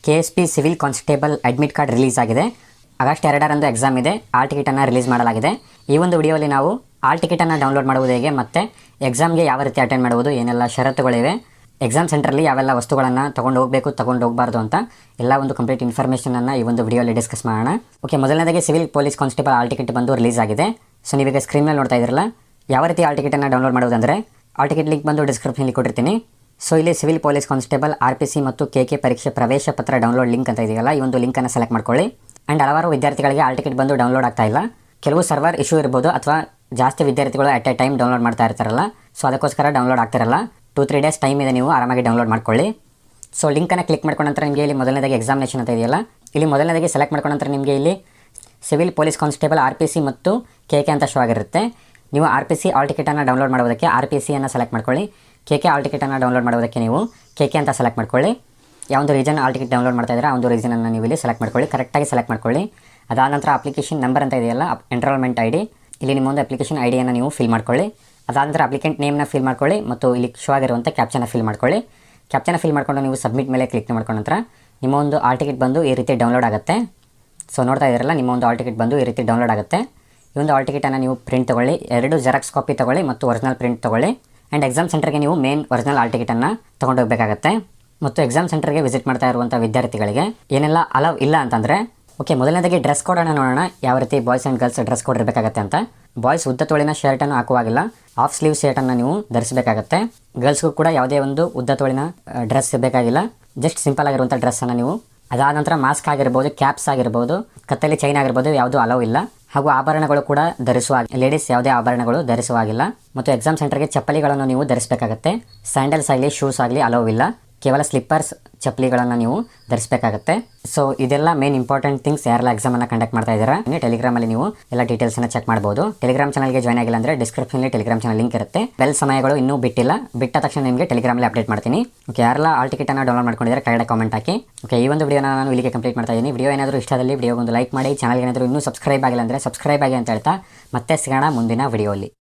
KSP civil constable admit card release ಆಗಿದೆ. August 2ರಂದು exam ಇದೆ. All ಟಿಕೆಟನ್ನು release ಮಾಡಲಾಗಿದೆ. ಈ ಒಂದು ವಿಡಿಯೋಲಿ ನಾವು ಆಲ್ ಟಿಕೆಟನ್ನು ಡೌನ್ಲೋಡ್ ಮಾಡುವುದು ಹೇಗೆ, ಮತ್ತು ಎಕ್ಸಾಮ್ಗೆ ಯಾವ ರೀತಿ ಅಟೆಂಡ್ ಮಾಡುವುದು, ಏನೆಲ್ಲ ಷರತ್ತುಗಳಿವೆ, ಎಕ್ಸಾಮ್ ಸೆಂಟ್ರಲ್ಲಿ ಯಾವೆಲ್ಲ ವಸ್ತುಗಳನ್ನು ತೊಗೊಂಡು ಹೋಗಬೇಕು, ತೊಗೊಂಡು ಹೋಗಬಾರ್ದು ಅಂತ ಎಲ್ಲ ಒಂದು ಕಂಪ್ಲೀಟ್ ಇನ್ಫಾರ್ಮೇಷನನ್ನು ಈ ಒಂದು ವಿಡಿಯೋಲಿ ಡಿಸ್ಕಸ್ ಮಾಡೋಣ. ಓಕೆ, ಮೊದಲನೇದಾಗಿ civil police constable hall ticket ಬಂದು ರಿಲೀಸ್ ಆಗಿದೆ. ಸೊ ನೀವೀಗ ಸ್ಕ್ರೀನ್ ಮೇಲೆ ನೋಡ್ತಾ ಇದ್ರಲ್ಲ, ಯಾವ ರೀತಿ ಆಲ್ ಟಿಕೆಟನ್ನು ಡೌನ್ಲೋಡ್ ಮಾಡೋದಂದರೆ ಆಲ್ ಟಿಕೆಟ್ ಲಿಂಕ್ ಬಂದು ಡಿಸ್ಕ್ರಿಪ್ಷನಲ್ಲಿ ಕೊಟ್ಟಿರ್ತೀನಿ. ಸೊ ಇಲ್ಲಿ ಸಿವಿಲ್ ಪೊಲೀಸ್ ಕಾನ್ಸ್ಟೇಬಲ್ RPC ಮತ್ತು KK ಪರೀಕ್ಷೆ ಪ್ರವೇಶ ಪತ್ರ ಡೌನ್ಲೋಡ್ ಲಿಂಕ್ ಅಂತ ಇದೆಯಲ್ಲ, ಈ ಒಂದು ಲಿಂಕನ್ನು ಸೆಲೆಕ್ಟ್ ಮಾಡ್ಕೊಳ್ಳಿ. ಆ್ಯಂಡ್ ಹಲವಾರು ವಿದ್ಯಾರ್ಥಿಗಳಿಗೆ ಆಲ್ ಟಿಕೆಟ್ ಬಂದು ಡೌನ್ಲೋಡ್ ಆಗ್ತಾ ಇಲ್ಲ. ಕೆಲವು ಸರ್ವರ್ ಇಶ್ಯೂ ಇರ್ಬೋದು, ಅಥವಾ ಜಾಸ್ತಿ ವಿದ್ಯಾರ್ಥಿಗಳು ಅಟ್ ಎ ಟೈಮ್ ಡೌನ್ಲೋಡ್ ಮಾಡ್ತಾ ಇರ್ತಾರಲ್ಲ, ಸೊ ಅದಕ್ಕೋಸ್ಕರ ಡೌನ್ಲೋಡ್ ಆಗ್ತಿರಲ್ಲ. 2-3 ಡೇಸ್ ಟೈಮ್ ಇದೆ, ನೀವು ಆರಾಮಾಗಿ ಡೌನ್ಲೋಡ್ ಮಾಡ್ಕೊಳ್ಳಿ. ಸೊ ಲಿಂಕನ್ನು ಕ್ಲಿಕ್ ಮಾಡ್ಕೊಂಡ ನಂತರ ನಿಮಗೆ ಇಲ್ಲಿ ಮೊದಲನೇದಾಗಿ ಎಕ್ಸಾಮಿನೇಷನ್ ಅಂತ ಇದೆಯಲ್ಲ, ಇಲ್ಲಿ ಮೊದಲನೇದಾಗಿ ಸೆಲೆಕ್ಟ್ ಮಾಡ್ಕೊಂಡ ನಂತರ ನಿಮಗೆ ಇಲ್ಲಿ ಸಿವಿಲ್ ಪೊಲೀಸ್ ಕಾನ್ಸ್ಟೇಬಲ್ RPC ಮತ್ತು KK ಅಂತ ಶೋ ಆಗಿರುತ್ತೆ. ನೀವು RPC ಆಲ್ ಟಿಕೆಟನ್ನು ಡೌನ್ಲೋಡ್ ಮಾಡೋದಕ್ಕೆ RPCಯನ್ನು ಸೆಲೆಕ್ಟ್ ಮಾಡ್ಕೊಳ್ಳಿ. KK ಆಲ್ ಟಿಕೆಟನ್ನು ಡೌನ್ಲೋಡ್ ಮಾಡೋದಕ್ಕೆ ನೀವು KK ಅಂತ ಸೆಲೆಕ್ಟ್ ಮಾಡ್ಕೊಳ್ಳಿ. ಯಾವೊಂದು ರೀಜನ್ ಆಲ್ ಟಿಕೆಟ್ ಡೌನ್ಲೋಡ್ ಮಾಡ್ತಾ ಇದ್ದಾರೆ ಆ ಒಂದು ರೀಸನನ್ನು ನೀವು ಇಲ್ಲಿ ಸೆಲೆಕ್ಟ್ ಮಾಡ್ಕೊಳ್ಳಿ, ಕರೆಕ್ಟಾಗಿ ಸೆಲೆಕ್ಟ್ ಮಾಡ್ಕೊಳ್ಳಿ. ಅದಾದ ನಂತರ ಅಪ್ಲಿಕೇಶನ್ ನಂಬರ್ ಅಂತ ಇದೆಯಲ್ಲ, ಎನ್ರೋಲ್ಮೆಂಟ್ ID, ಇಲ್ಲಿ ನಿಮ್ಮೊಂದು ಅಪ್ಲಿಕೇಶನ್ IDಯನ್ನು ನೀವು ಫಿಲ್ ಮಾಡ್ಕೊಳ್ಳಿ. ಅದಾದ ನಂತರ ಅಪ್ಲಿಕೆಂಟ್ ನೇಮ್ನ ಫಿಲ್ ಮಾಡ್ಕೊಳ್ಳಿ ಮತ್ತು ಇಲ್ಲಿ ಶೋ ಆಗಿರುವಂಥ ಕ್ಯಾಪ್ಚನ ಫಿಲ್ ಮಾಡ್ಕೊಳ್ಳಿ. ಕ್ಯಾಪ್ಚನ ಫಿಲ್ ಮಾಡ್ಕೊಂಡು ನೀವು ಸಬ್ಮಿಟ್ ಮೇಲೆ ಕ್ಲಿಕ್ ಮಾಡ್ಕೊಂಡ ನಂತರ ನಿಮ್ಮ ಒಂದು ಆಲ್ ಟಿಕೆಟ್ ಬಂದು ಈ ರೀತಿ ಡೌನ್ಲೋಡ್ ಆಗುತ್ತೆ. ಸೊ ನೋಡ್ತಾ ಇದ್ದೀರಲ್ಲ, ನಿಮ್ಮ ಒಂದು ಆಲ್ ಟಿಕೆಟ್ ಬಂದು ಈ ರೀತಿ ಡೌನ್ಲೋಡ್ ಆಗುತ್ತೆ. ಈ ಒಂದು ಆಲ್ ಟಿಕೆಟನ್ನು ನೀವು ಪ್ರಿಂಟ್ ತೊಗೊಳ್ಳಿ, 2 ಜೆರಾಕ್ಸ್ ಕಾಪಿ ತೊಗೊಳ್ಳಿ ಮತ್ತು ಒರಿಜಿನಲ್ ಪ್ರಿಂಟ್ ತೊಗೊಳ್ಳಿ. ಆ್ಯಂಡ್ ಎಕ್ಸಾಮ್ ಸೆಂಟರ್ಗೆ ನೀವು ಮೇನ್ ಒರಿಜಿನಲ್ ಆಲ್ ಟಿಕೆಟನ್ನು ತೊಗೊಂಡೋಗಬೇಕಾಗತ್ತೆ. ಮತ್ತು ಎಕ್ಸಾಮ್ ಸೆಂಟರ್ಗೆ ವಿಸಿಟ್ ಮಾಡ್ತಾ ಇರುವಂಥ ವಿದ್ಯಾರ್ಥಿಗಳಿಗೆ ಏನೆಲ್ಲ ಅಲವ್ ಇಲ್ಲ ಅಂತಂದರೆ, ಓಕೆ, ಮೊದಲನೇದಾಗಿ ಡ್ರೆಸ್ ಕೋಡನ್ನು ನೋಡೋಣ, ಯಾವ ರೀತಿ boys and girls dress code ಇರಬೇಕಾಗತ್ತೆ ಅಂತ. ಬಾಯ್ಸ್ ಉದ್ದ ತೋಳಿನ ಶರ್ಟನ್ನು ಹಾಕುವಾಗಿಲ್ಲ, ಆಫ್ ಸ್ಲೀವ್ ಶರ್ಟನ್ನು ನೀವು ಧರಿಸಬೇಕಾಗತ್ತೆ. ಗರ್ಲ್ಸ್ಗೂ ಕೂಡ ಯಾವುದೇ ಒಂದು ಉದ್ದ ತೋಳಿನ ಡ್ರೆಸ್ ಬೇಕಾಗಿಲ್ಲ, ಜಸ್ಟ್ ಸಿಂಪಲ್ ಆಗಿರುವಂಥ ಡ್ರೆಸ್ಸನ್ನು ನೀವು. ಅದಾದ ನಂತರ ಮಾಸ್ಕ್ ಆಗಿರ್ಬೋದು, ಕ್ಯಾಪ್ಸ್ ಆಗಿರ್ಬೋದು, ಕತ್ತಲ್ಲಿ ಚೈನ್ ಆಗಿರ್ಬೋದು, ಯಾವುದೂ ಅಲವ್ ಇಲ್ಲ. ಹಾಗೂ ಆಭರಣಗಳು ಕೂಡ ಲೇಡೀಸ್ ಯಾವುದೇ ಆಭರಣಗಳು ಧರಿಸುವಾಗಿಲ್ಲ. ಮತ್ತು ಎಕ್ಸಾಮ್ ಸೆಂಟರ್ಗೆ ಚಪ್ಪಲಿಗಳನ್ನು ನೀವು ಧರಿಸಬೇಕಾಗತ್ತೆ. ಸ್ಯಾಂಡಲ್ಸ್ ಆಗಲಿ ಶೂಸ್ ಆಗಲಿ ಅಲವ್ ಇಲ್ಲ, ಕೇವಲ ಸ್ಲಿಪ್ಪರ್ಸ್ ಚಪ್ಪಲಿಗಳನ್ನು ನೀವು ಧರಿಸಬೇಕಾಗತ್ತೆ. ಸೊ ಇದೆಲ್ಲ ಮೇನ್ ಇಂಪಾರ್ಟೆಂಟ್ ಥಿಂಗ್ಸ್. ಯಾರೆಲ್ಲ ಎಕ್ಸಾಮನ್ನು ಕಂಡಕ್ಟ್ ಮಾಡ್ತಾ ಇದ್ದೀರಾ, ಟೆಲಿಗ್ರಾಮಲ್ಲಿ ನೀವು ಎಲ್ಲ ಡೀಟೇಲ್ಸನ್ನು ಚೆಕ್ ಮಾಡ್ಬೋದು. ಟೆಲಿಗ್ರಾಮ್ ಚಾನಲ್ಗೆ ಜಾಯ್ನ್ ಆಗಿಲ್ಲ ಅಂದರೆ ಡಿಸ್ಕ್ರಿಪ್ಷನಲ್ಲಿ ಟೆಲಿಗ್ರಾಮ್ ಚಾನಲ್ ಲಿಂಕ್ ಇರುತ್ತೆ. ಬೆಲ್ ಸಮಯಗಳು ಇನ್ನೂ ಬಿಟ್ಟಿಲ್ಲ, ಬಿಟ್ಟ ತಕ್ಷಣ ನಿಮಗೆ ಟೆಲಿಗ್ರಾಮಲ್ಲಿ ಅಪ್ಡೇಟ್ ಮಾಡ್ತೀನಿ. ಓಕೆ, ಯಾರೆಲ್ಲ ಆಲ್ ಟಿಕೆಟನ್ನು ಡೌನ್ಲೋಡ್ ಮಾಡ್ಕೊಂಡಿದ್ದಾರೆ ಕೆಳಗಡೆ ಕಾಮೆಂಟ್ ಹಾಕಿ. ಓಕೆ, ಈ ಒಂದು ವಿಡಿಯೋನ ನಾನು ಇಲ್ಲಿಗೆ ಕಂಪ್ಲೀಟ್ ಮಾಡ್ತಾ ಇದ್ದೀನಿ. ವಿಡಿಯೋ ಏನಾದರೂ ಇಷ್ಟದಲ್ಲಿ ವಿಡಿಯೋಗೊಂದು ಲೈಕ್ ಮಾಡಿ, ಚಾನಲ್ಗೆ ಏನಾದರೂ ಇನ್ನೂ ಸಬ್ಸ್ಕ್ರೈಬ್ ಆಗಿಲ್ಲ ಅಂದರೆ ಸಬ್ಸ್ಕ್ರೈಬ್ ಆಗಿ ಅಂತ ಹೇಳ್ತಾ ಮತ್ತೆ ಸಿಗೋಣ ಮುಂದಿನ ವಿಡಿಯೋಲಿ.